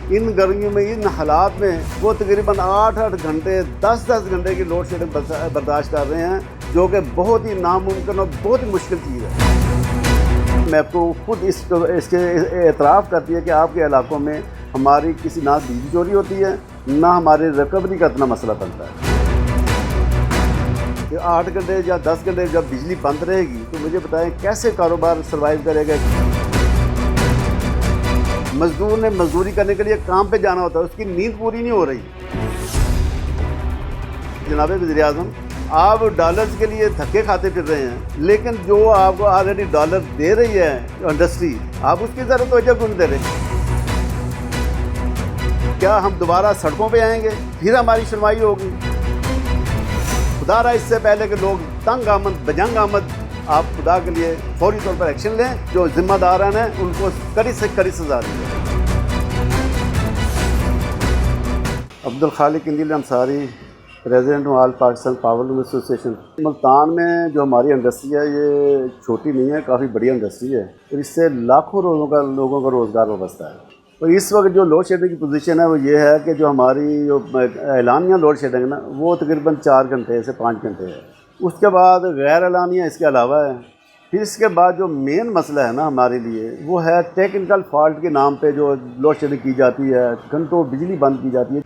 इन गर्मियों में, इन हालात में वो तकरीबन 8-8 घंटे 10-10 घंटे की लोड शेडिंग बर्दाश्त कर रहे हैं, जो कि बहुत ही नामुमकिन और बहुत ही मुश्किल चीज़ है। मैं आपको खुद इसके एतराफ़ करती है कि आपके इलाकों में हमारी किसी ना बिजली चोरी होती है, ना हमारे रिकवरी का इतना मसला बनता है। कि 8 घंटे या 10 घंटे जब बिजली बंद रहेगी तो मुझे बताएं कैसे कारोबार सर्वाइव करेगा। मजदूर ने मजदूरी करने के लिए काम पे जाना होता है, उसकी नींद पूरी नहीं हो रही। जनाब वज़ीर आज़म, आप डॉलर्स के लिए धक्के खाते फिर रहे हैं, लेकिन जो आपको ऑलरेडी डॉलर दे रही है इंडस्ट्री, आप उसकी ज़रा तवज्जो क्यों नहीं दे रहे? क्या हम दोबारा सड़कों पे आएंगे, फिर हमारी सुनवाई होगी? खुदा रहा इससे पहले कि लोग तंग आमद बजंग आमद, आप खुदा के लिए फौरी तौर पर एक्शन लें। जो जिम्मेदारान हैं उनको कड़ी से कड़ी सजा दें। Abdul Khaliq Indil Ansari, president all Pakistan power association. Multan में जो हमारी इंडस्ट्री है ये छोटी नहीं है, काफ़ी बड़ी इंडस्ट्री है और इससे लाखों लोगों का रोज़गार वाबस्ता है। और इस वक्त जो लोड शेडिंग की पोजीशन है वो ये है कि जो हमारी जो ऐलानिया लोड शेडिंग है ना, वो तकरीबन 4 घंटे से 5 घंटे है। उसके बाद गैर ऐलानिया इसके अलावा है। फिर इसके बाद जो मेन मसला है ना हमारे लिए, वो है टेक्निकल फॉल्ट के नाम पे जो लोड शेडिंग की जाती है, घंटों बिजली बंद की जाती है।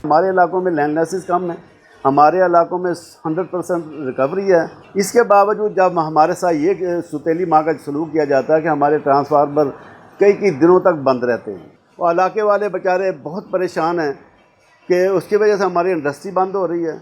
हमारे इलाकों में लैंड लॉसेस कम है, हमारे इलाकों में 100% रिकवरी है। इसके बावजूद जब हमारे साथ ये सुतीली माँ का सलूक किया जाता है कि हमारे ट्रांसफार्मर कई दिनों तक बंद रहते हैं, और इलाके वाले बेचारे बहुत परेशान हैं कि उसकी वजह से हमारी इंडस्ट्री बंद हो रही है।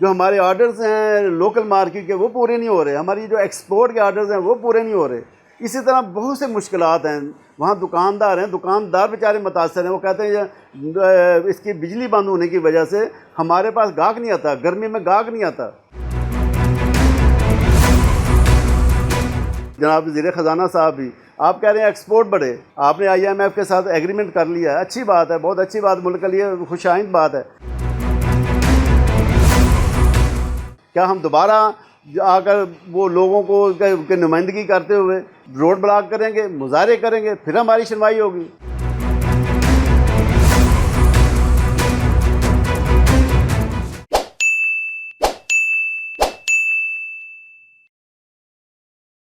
जो हमारे ऑर्डर्स हैं लोकल मार्केट के वो पूरे नहीं हो रहे, हमारी जो एक्सपोर्ट के ऑर्डर्स हैं वो पूरे नहीं हो रहे। इसी तरह बहुत से मुश्किलात हैं। वहाँ दुकानदार हैं, दुकानदार बेचारे मुतासर हैं। वो कहते हैं इसकी बिजली बंद होने की वजह से हमारे पास गाहक नहीं आता, गर्मी में गाहक नहीं आता। जनाब वज़ीर ख़जाना साहब भी आप कह रहे हैं एक्सपोर्ट बढ़े, आपने IMF के साथ एग्रीमेंट कर लिया है, अच्छी बात है, बहुत अच्छी बात, मुल्क के लिए खुशाइंद बात है। क्या हम दोबारा आकर वो लोगों को नुमाइंदगी करते हुए रोड ब्लॉक करेंगे, मुजाहरे करेंगे, फिर हमारी सुनवाई होगी?